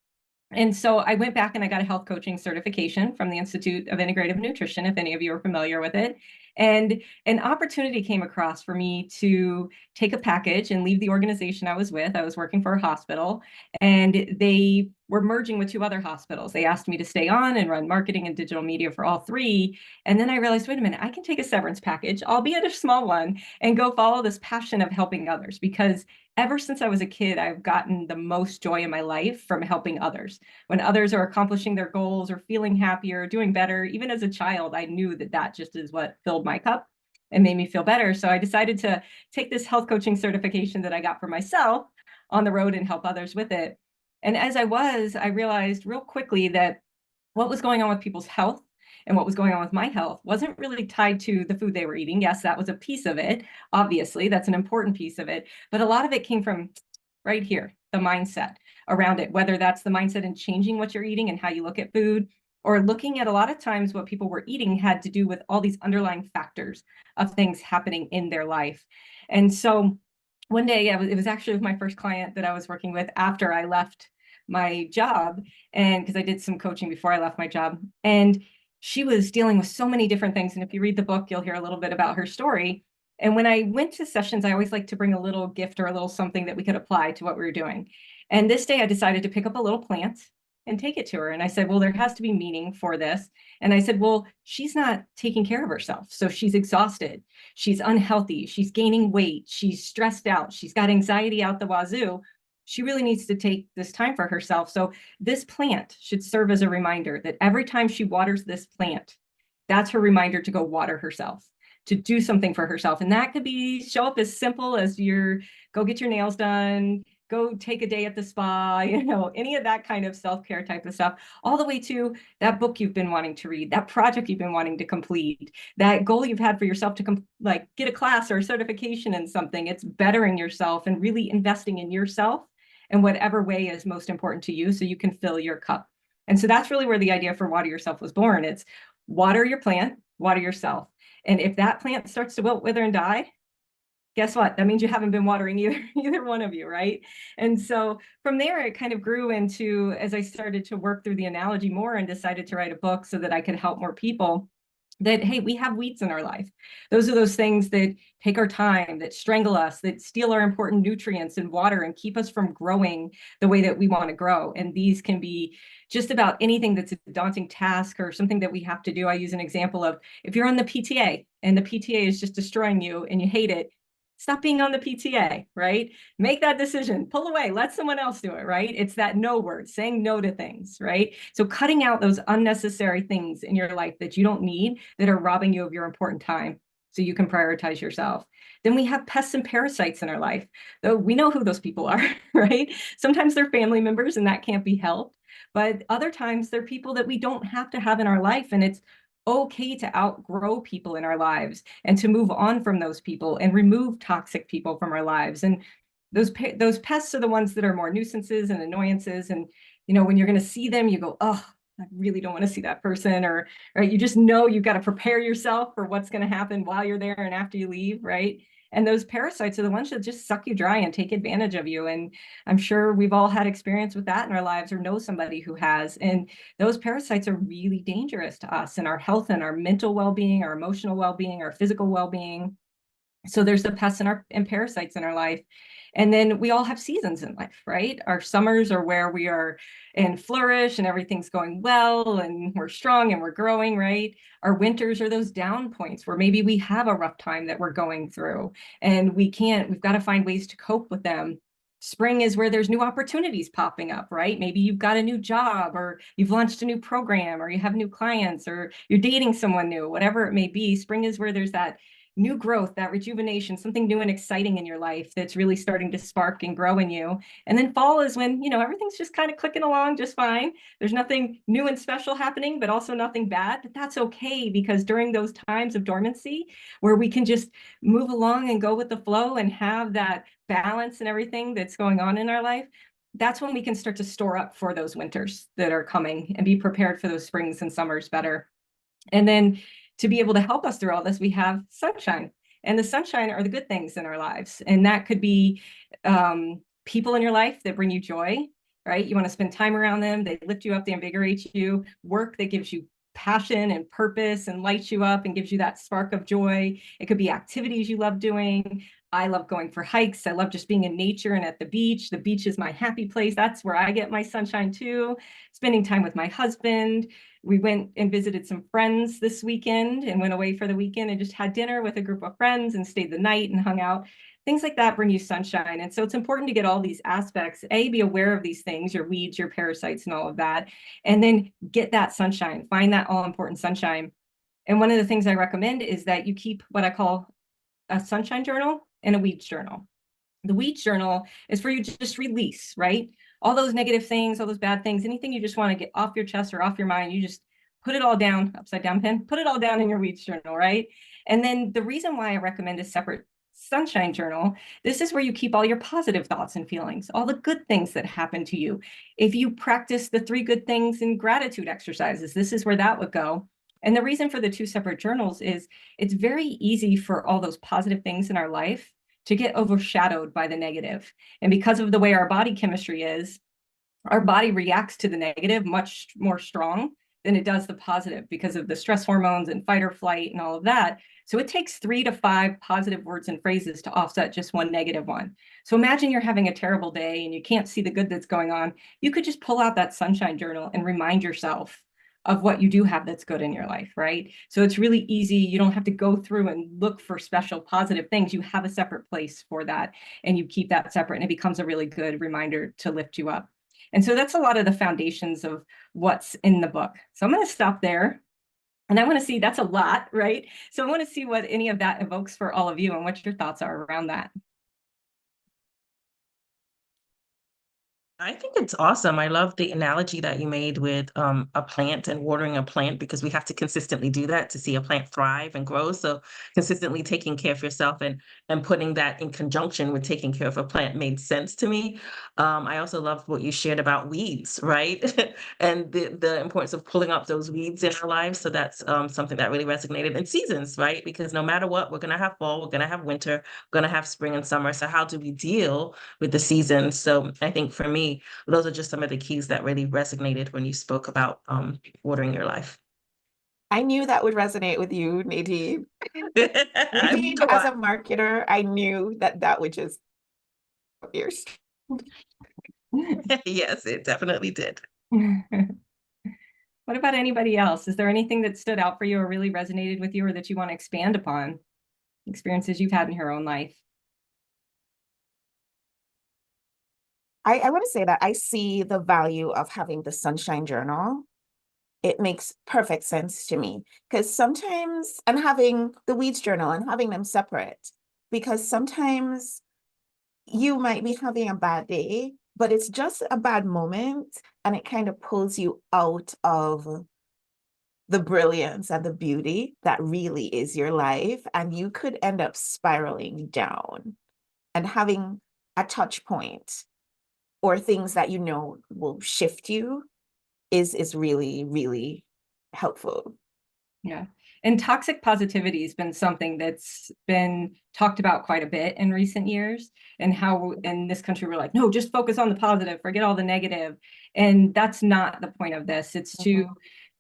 And so I went back and I got a health coaching certification from the Institute of Integrative Nutrition, if any of you are familiar with it. And an opportunity came across for me to take a package and leave the organization I was with. I was working for a hospital, and they were merging with 2 other hospitals. They asked me to stay on and run marketing and digital media for all 3. And then I realized, wait a minute, I can take a severance package, albeit a small one, and go follow this passion of helping others, because ever since I was a kid, I've gotten the most joy in my life from helping others. When others are accomplishing their goals or feeling happier, doing better, even as a child, I knew that that just is what filled my cup and made me feel better. So I decided to take this health coaching certification that I got for myself on the road and help others with it. And as I realized real quickly that what was going on with people's health and what was going on with my health wasn't really tied to the food they were eating. Yes, that was a piece of it. Obviously, that's an important piece of it. But a lot of it came from right here, the mindset around it, whether that's the mindset in changing what you're eating and how you look at food, or looking at a lot of times what people were eating had to do with all these underlying factors of things happening in their life. And so one day, it was actually with my first client that I was working with after I left my job, and because I did some coaching before I left my job, and she was dealing with so many different things. And if you read the book, you'll hear a little bit about her story. And when I went to sessions, I always like to bring a little gift or a little something that we could apply to what we were doing. And this day I decided to pick up a little plant and take it to her. And I said, well, there has to be meaning for this. And I said, well, she's not taking care of herself. So she's exhausted. She's unhealthy. She's gaining weight. She's stressed out. She's got anxiety out the wazoo. She really needs to take this time for herself. So this plant should serve as a reminder that every time she waters this plant, that's her reminder to go water herself, to do something for herself. And that could be show up as simple as go get your nails done, go take a day at the spa, any of that kind of self-care type of stuff, all the way to that book you've been wanting to read, that project you've been wanting to complete, that goal you've had for yourself to get a class or a certification in something. It's bettering yourself and really investing in yourself in whatever way is most important to you so you can fill your cup. And so that's really where the idea for Water Yourself was born. It's water your plant, water yourself. And if that plant starts to wilt, wither, and die, guess what? That means you haven't been watering either one of you, right? And so from there, it kind of grew into, as I started to work through the analogy more and decided to write a book so that I could help more people, that, hey, we have weeds in our life. Those are those things that take our time, that strangle us, that steal our important nutrients and water and keep us from growing the way that we want to grow. And these can be just about anything that's a daunting task or something that we have to do. I use an example of, if you're on the PTA and the PTA is just destroying you and you hate it, stop being on the PTA, right? Make that decision, pull away, let someone else do it, right? It's that no word, saying no to things, right? So cutting out those unnecessary things in your life that you don't need, that are robbing you of your important time so you can prioritize yourself. Then we have pests and parasites in our life. Though we know who those people are, right? Sometimes they're family members and that can't be helped. But other times they're people that we don't have to have in our life. And it's okay to outgrow people in our lives and to move on from those people and remove toxic people from our lives. And those pests are the ones that are more nuisances and annoyances. And, when you're going to see them, you go, oh, I really don't want to see that person, or right, you just know you've got to prepare yourself for what's going to happen while you're there and after you leave, right? And those parasites are the ones that just suck you dry and take advantage of you. And I'm sure we've all had experience with that in our lives or know somebody who has. And those parasites are really dangerous to us and our health and our mental well-being, our emotional well-being, our physical well-being. So there's the pests and parasites in our life. And then we all have seasons in life, right? Our summers are where we are and flourish and everything's going well and we're strong and we're growing, right? Our winters are those down points where maybe we have a rough time that we're going through and we've got to find ways to cope with them. Spring is where there's new opportunities popping up, right? Maybe you've got a new job or you've launched a new program or you have new clients or you're dating someone new, whatever it may be. Spring is where there's that new growth, that rejuvenation, something new and exciting in your life that's really starting to spark and grow in you. And then fall is when, you know, everything's just kind of clicking along just fine. There's nothing new and special happening, but also nothing bad. But that's okay, because during those times of dormancy where we can just move along and go with the flow and have that balance and everything that's going on in our life, that's when we can start to store up for those winters that are coming and be prepared for those springs and summers better. And then to be able to help us through all this, we have sunshine. And the sunshine are the good things in our lives. And that could be people in your life that bring you joy, right? You want to spend time around them. They lift you up, they invigorate you. Work that gives you passion and purpose and lights you up and gives you that spark of joy. It could be activities you love doing. I love going for hikes. I love just being in nature and at the beach. The beach is my happy place. That's where I get my sunshine too. Spending time with my husband. We went and visited some friends this weekend and went away for the weekend and just had dinner with a group of friends and stayed the night and hung out. Things like that bring you sunshine. And so it's important to get all these aspects, be aware of these things, your weeds, your parasites, and all of that, and then get that sunshine, find that all important sunshine. And one of the things I recommend is that you keep what I call a sunshine journal and a weeds journal. The weeds journal is for you to just release, right? All those negative things, all those bad things, anything you just want to get off your chest or off your mind, you just put it all down, upside down pen, put it all down in your weeds journal, right? And then the reason why I recommend a separate sunshine journal, this is where you keep all your positive thoughts and feelings, all the good things that happen to you. If you practice the 3 good things and gratitude exercises, this is where that would go. And the reason for the 2 separate journals is it's very easy for all those positive things in our life to get overshadowed by the negative. And because of the way our body chemistry is, our body reacts to the negative much more strong than it does the positive because of the stress hormones and fight or flight and all of that. So it takes 3 to 5 positive words and phrases to offset just one negative one. So imagine you're having a terrible day and you can't see the good that's going on. You could just pull out that sunshine journal and remind yourself of what you do have that's good in your life, right? So it's really easy. You don't have to go through and look for special positive things. You have a separate place for that and you keep that separate, and it becomes a really good reminder to lift you up. And so that's a lot of the foundations of what's in the book. So I'm going to stop there. And I want to see, that's a lot, right? So I want to see what any of that evokes for all of you and what your thoughts are around that. I think it's awesome. I love the analogy that you made with a plant and watering a plant, because we have to consistently do that to see a plant thrive and grow. So consistently taking care of yourself and putting that in conjunction with taking care of a plant made sense to me. I also loved what you shared about weeds, right? And the importance of pulling up those weeds in our lives. So that's something that really resonated. And seasons, right? Because no matter what, we're going to have fall, we're going to have winter, we're going to have spring and summer. So how do we deal with the seasons? So I think for me, those are just some of the keys that really resonated when you spoke about watering your life. I knew that would resonate with you, Nadine. I Nadine, wonder as why. a marketer, I knew that would just fierce. Yes, it definitely did. What about anybody else? Is there anything that stood out for you or really resonated with you or that you want to expand upon? Experiences you've had in your own life? I want to say that I see the value of having the sunshine journal. It makes perfect sense to me because sometimes, and having the weeds journal and having them separate, because sometimes you might be having a bad day, but it's just a bad moment and it kind of pulls you out of the brilliance and the beauty that really is your life. And you could end up spiraling down, and having a touch point or things that you know will shift you is really, really helpful. Yeah. And toxic positivity has been something that's been talked about quite a bit in recent years, and how in this country we're like, no, just focus on the positive, forget all the negative. And that's not the point of this. It's to,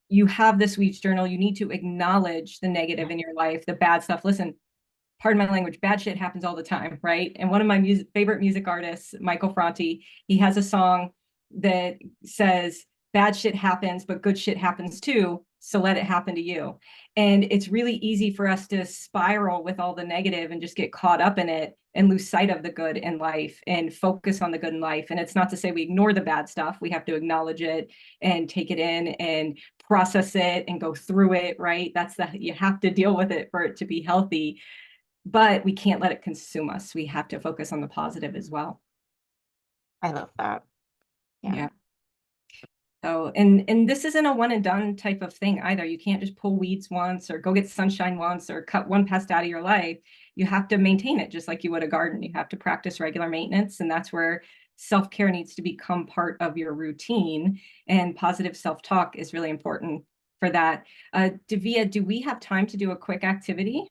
you have this weeds journal, you need to acknowledge the negative in your life, the bad stuff. Listen, pardon my language, bad shit happens all the time, right? And one of my favorite music artists, Michael Franti, he has a song that says, bad shit happens, but good shit happens too. So let it happen to you. And it's really easy for us to spiral with all the negative and just get caught up in it and lose sight of the good in life and focus on the good in life. And it's not to say we ignore the bad stuff. We have to acknowledge it and take it in and process it and go through it, right? You have to deal with it for it to be healthy. but we can't let it consume us. We have to focus on the positive as well. I love that. Yeah. So, and this isn't a one and done type of thing either. You can't just pull weeds once or go get sunshine once or cut one pest out of your life. You have to maintain it just like you would a garden. You have to practice regular maintenance, and that's where self-care needs to become part of your routine, and positive self-talk is really important for that. Davia, do we have time to do a quick activity?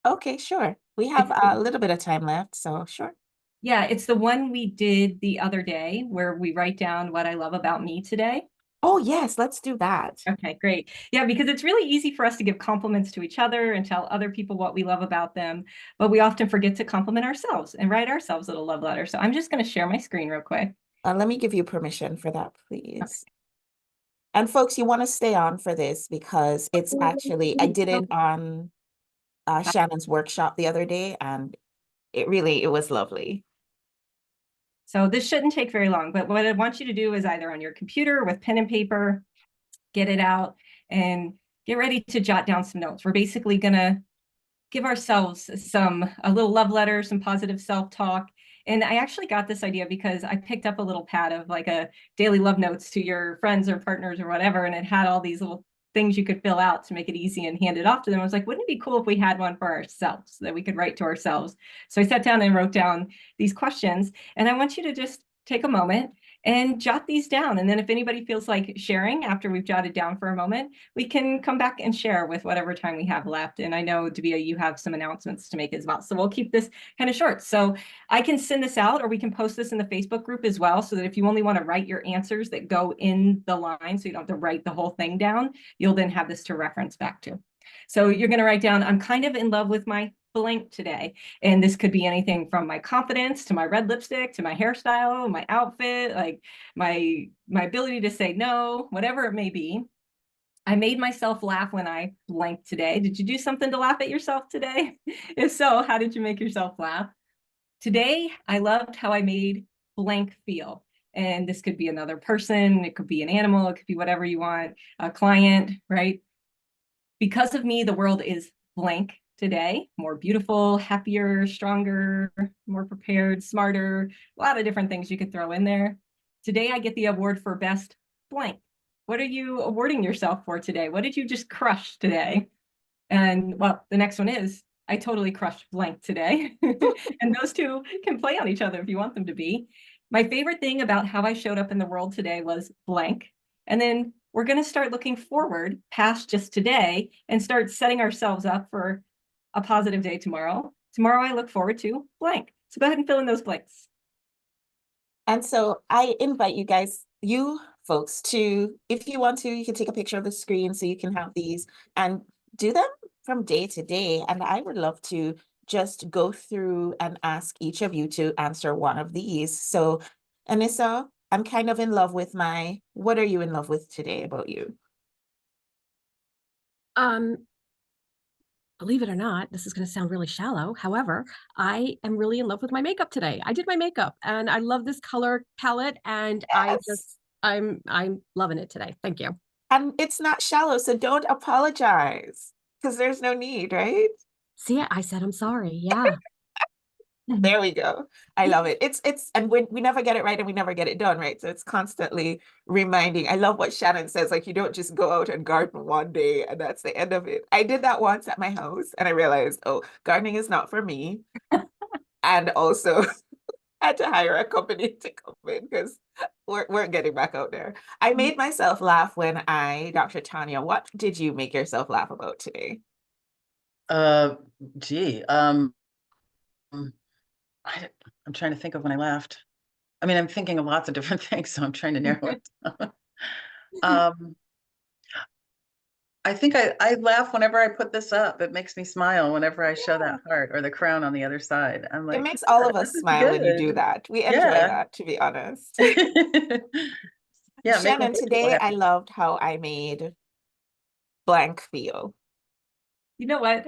Okay, sure. We have a little bit of time left, so sure. Yeah, it's the one we did the other day where we write down what I love about me today. Oh, yes, let's do that. Okay, great. Yeah, because it's really easy for us to give compliments to each other and tell other people what we love about them, but we often forget to compliment ourselves and write ourselves a little love letter. So I'm just going to share my screen real quick. Let me give you permission for that, please. And folks, you want to stay on for this because it's actually, I did it on Shannon's workshop the other day, and it was lovely. So this shouldn't take very long, but what I want you to do is either on your computer with pen and paper, get it out and get ready to jot down some notes. We're basically going to give ourselves a little love letter, some positive self-talk. And I actually got this idea because I picked up a little pad of like a daily love notes to your friends or partners or whatever, and it had all these little things you could fill out to make it easy and hand it off to them. I was like, wouldn't it be cool if we had one for ourselves that we could write to ourselves? So I sat down and wrote down these questions, and I want you to just take a moment and jot these down. And then if anybody feels like sharing after we've jotted down for a moment, we can come back and share with whatever time we have left. And I know, Davia, you have some announcements to make as well. So we'll keep this kind of short. So I can send this out, or we can post this in the Facebook group as well, so that if you only want to write your answers that go in the line, so you don't have to write the whole thing down, you'll then have this to reference back to. So you're going to write down, I'm kind of in love with my blank today. And this could be anything from my confidence to my red lipstick to my hairstyle, my outfit, like my ability to say no, whatever it may be. I made myself laugh when I blanked today. Did you do something to laugh at yourself today? If so, how did you make yourself laugh? Today, I loved how I made blank feel. And this could be another person, it could be an animal, it could be whatever you want, a client, right? Because of me, the world is blank today, more beautiful, happier, stronger, more prepared, smarter, a lot of different things you could throw in there. Today, I get the award for best blank. What are you awarding yourself for today? What did you just crush today? And well, the next one is, I totally crushed blank today. And those two can play on each other if you want them to be. My favorite thing about how I showed up in the world today was blank. And then we're going to start looking forward past just today and start setting ourselves up for a positive day tomorrow. Tomorrow, I look forward to blank. So go ahead and fill in those blanks. And so I invite you guys, you folks, to, if you want to, you can take a picture of the screen so you can have these and do them from day to day. And I would love to just go through and ask each of you to answer one of these. So, Anissa, I'm kind of in love with what are you in love with today about you? Believe it or not, this is going to sound really shallow. However, I am really in love with my makeup today. I did my makeup and I love this color palette, and Yes. I'm loving it today. Thank you. And it's not shallow, so don't apologize because there's no need, right? See, I said I'm sorry. Yeah. There we go. I love it. And we never get it right and we never get it done, right? So it's constantly reminding. I love what Shannon says, like, you don't just go out and garden one day and that's the end of it. I did that once at my house and I realized, oh, gardening is not for me. And also had to hire a company to come in because we're getting back out there. I made myself laugh when Dr. Tanya, what did you make yourself laugh about today? Gee, I'm trying to think of when I laughed. I mean, I'm thinking of lots of different things, so I'm trying to narrow it down. I think I laugh whenever I put this up. It makes me smile whenever I show that heart or the crown on the other side. I'm like, It makes all of "Yeah, us this is smile when you do good." that. We enjoy Yeah. that, to be honest. Yeah, make Shannon, other people today I happy. loved how I made blank feel. You know what?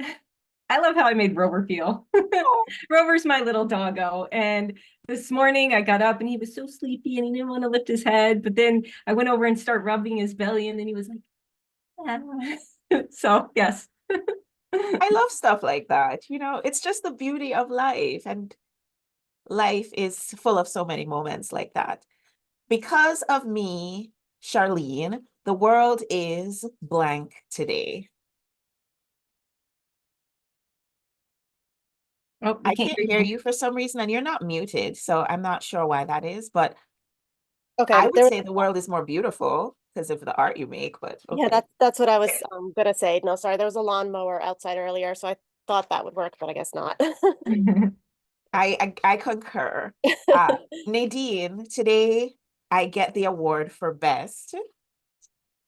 I love how I made Rover feel. Oh, Rover's my little doggo. And this morning I got up and he was so sleepy and he didn't want to lift his head. But then I went over and started rubbing his belly and then he was like, ah. So yes. I I love stuff like that. You know, it's just the beauty of life, and life is full of so many moments like that. Because of me, Charlene, the world is blank today. Oh, we I can't can't hear hear you. you for some reason, and you're not muted, so I'm not sure why that is, but Okay, I would there. say the world is more beautiful because of the art you make, but Yeah, okay. that's what I was gonna say. No, sorry, there was a lawnmower outside earlier, so I thought that would work, but I guess not. I concur. Nadine, today I get the award for best.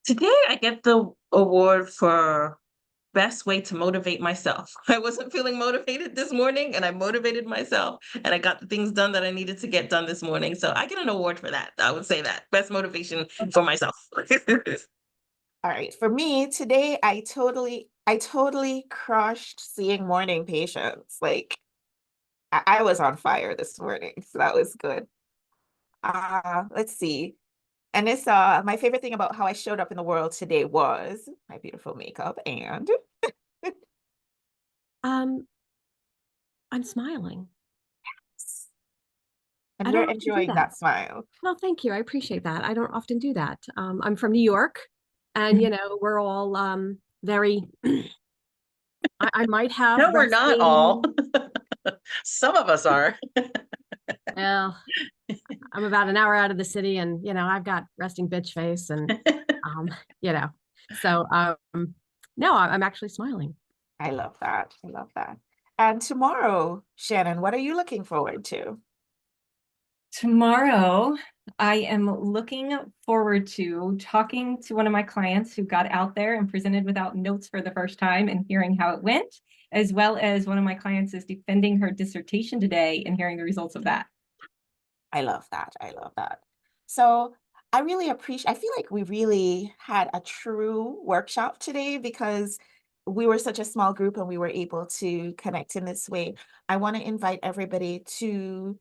Today I get the award for best way to motivate myself. I wasn't feeling motivated this morning and I motivated myself and I got the things done that I needed to get done this morning. So I get an award for that. I would say that. Best motivation for myself. All right, for me today, I totally crushed seeing morning patients. Like I was on fire this morning, so that was good. Let's see. And this my favorite thing about how I showed up in the world today was my beautiful makeup and I'm smiling. I we're don't often do enjoying that. that smile. Well, thank you. I appreciate that. I don't often do that. I'm from New York, and we're all very. I might have No, we're not all. resting. Some of us are. Well, I'm about an hour out of the city, and I've got resting bitch face, and um, you know, so no, I'm actually smiling. I love that. I love that. And tomorrow, Shannon, what are you looking forward to? Tomorrow, I am looking forward to talking to one of my clients who got out there and presented without notes for the first time and hearing how it went, as well as one of my clients is defending her dissertation today and hearing the results of that. I love that. I love that. So I really appreciate, I feel like we really had a true workshop today because we were such a small group and we were able to connect in this way. I want to invite everybody to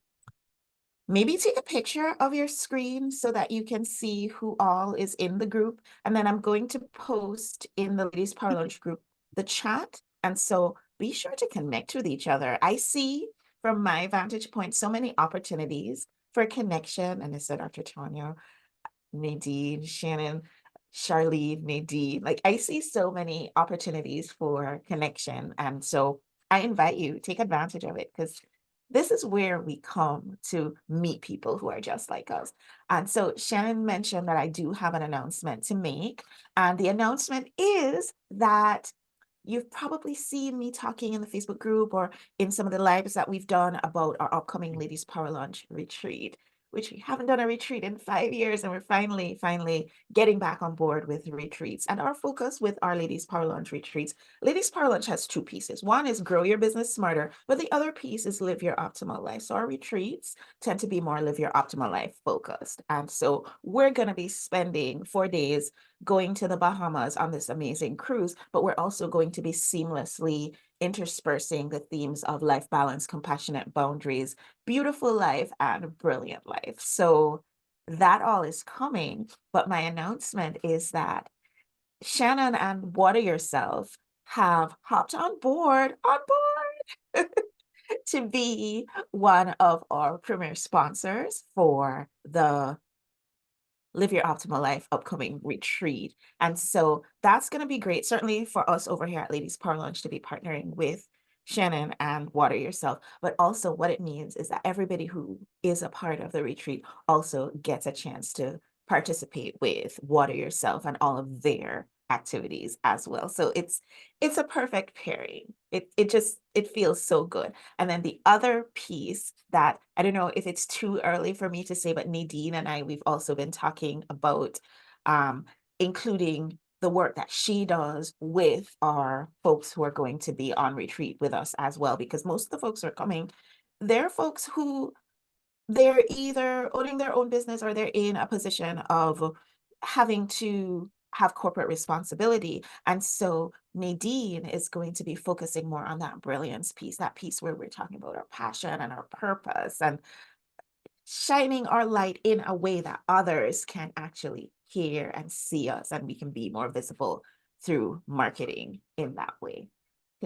maybe take a picture of your screen so that you can see who all is in the group. And then I'm going to post in the Ladies Power Lunch group the chat. And so be sure to connect with each other. I see from my vantage point so many opportunities for connection. And I said, Dr. Tanya, Nadine, Shannon, Charlene, Nadine. Like I see so many opportunities for connection. And so I invite you, take advantage of it because this is where we come to meet people who are just like us. And so Shannon mentioned that I do have an announcement to make. And the announcement is that you've probably seen me talking in the Facebook group or in some of the lives that we've done about our upcoming Ladies Power Lunch retreat, which we haven't done a retreat in 5 years, and we're finally getting back on board with retreats. And our focus with our Ladies Power Lunch retreats, Ladies Power Lunch has two pieces. One is grow your business smarter, but the other piece is live your optimal life. So our retreats tend to be more live your optimal life focused. And so we're going to be spending 4 days going to the Bahamas on this amazing cruise, but we're also going to be seamlessly interspersing the themes of life balance, compassionate boundaries, beautiful life, and brilliant life. So that all is coming. But my announcement is that Shannon and Water Yourself have hopped on board to be one of our premier sponsors for the Live Your Optimal Life upcoming retreat. And so that's going to be great, certainly for us over here at Ladies Power Lunch to be partnering with Shannon and Water Yourself. But also what it means is that everybody who is a part of the retreat also gets a chance to participate with Water Yourself and all of their activities as well. So it's a perfect pairing. It feels so good. And then the other piece that I don't know if it's too early for me to say, but Nadine and I, we've also been talking about including the work that she does with our folks who are going to be on retreat with us as well, because most of the folks who are coming, they're folks who they're either owning their own business or they're in a position of having to have corporate responsibility. And so Nadine is going to be focusing more on that brilliance piece, that piece where we're talking about our passion and our purpose and shining our light in a way that others can actually hear and see us, and we can be more visible through marketing in that way.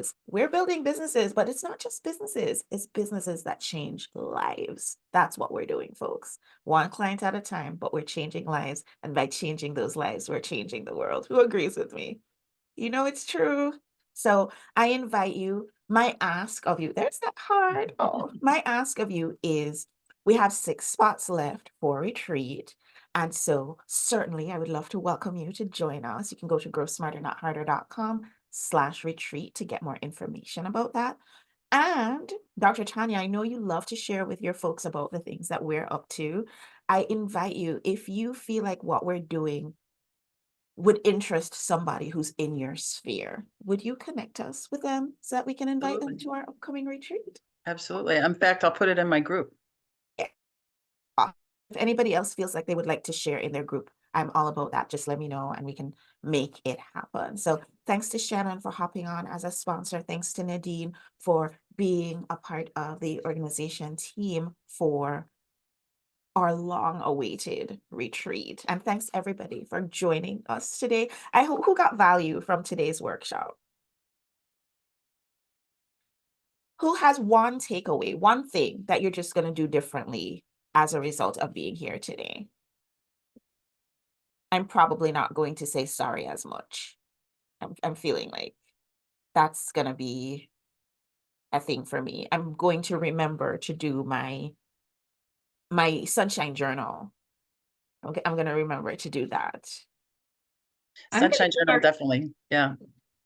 because we're building businesses, but it's not just businesses, it's businesses that change lives. That's what we're doing, folks. One client at a time, but we're changing lives. And by changing those lives, we're changing the world. Who agrees with me? You know, it's true. So I invite you, my ask of you, there's that card. Oh, my ask of you is we have 6 spots left for retreat. And so certainly I would love to welcome you to join us. You can go to growsmarternotharder.com/retreat to get more information about that. And Dr. Tanya, I know you love to share with your folks about the things that we're up to. I invite you, if you feel like what we're doing would interest somebody who's in your sphere, would you connect us with them so that we can invite them Absolutely. to our upcoming retreat? Absolutely. In fact, I'll put it in my group. If anybody else feels like they would like to share in their group, I'm all about that. Just let me know and we can make it happen. So thanks to Shannon for hopping on as a sponsor. Thanks to Nadine for being a part of the organization team for our long-awaited retreat. And thanks everybody for joining us today. I hope who got value from today's workshop. Who has one takeaway, one thing that you're just going to do differently as a result of being here today? I'm probably not going to say sorry as much. I'm feeling like that's going to be a thing for me. I'm going to remember to do my sunshine journal. Okay, I'm going to remember to do that. I'm gonna Sunshine Journal, start- definitely. Yeah.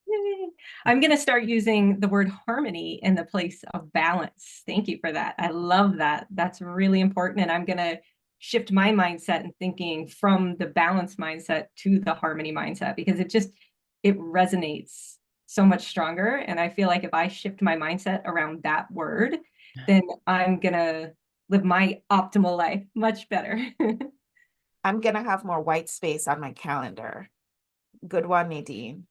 Yay. I'm going to start using the word harmony in the place of balance. Thank you for that. I love that. That's really important. And I'm going to shift my mindset and thinking from the balance mindset to the harmony mindset, because it resonates so much stronger. And I feel like if I shift my mindset around that word, then I'm going to live my optimal life much better. I'm going to have more white space on my calendar. Good one, Nadine.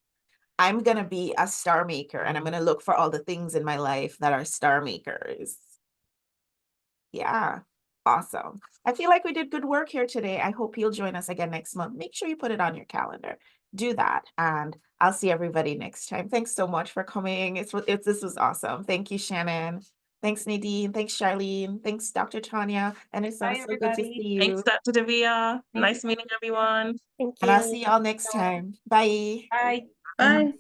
I'm going to be a star maker and I'm going to look for all the things in my life that are star makers. Yeah, awesome. I feel like we did good work here today. I hope you'll join us again next month. Make sure you put it on your calendar. Do that. And I'll see everybody next time. Thanks so much for coming. This was awesome. Thank you, Shannon. Thanks, Nadine. Thanks, Charlene. Thanks, Dr. Tanya. And it's Bye, so good to everybody. see you. Thanks, Dr. Davia. Thank Nice you. meeting everyone. Thank And I'll you. see y'all next time. Bye. Bye. Bye.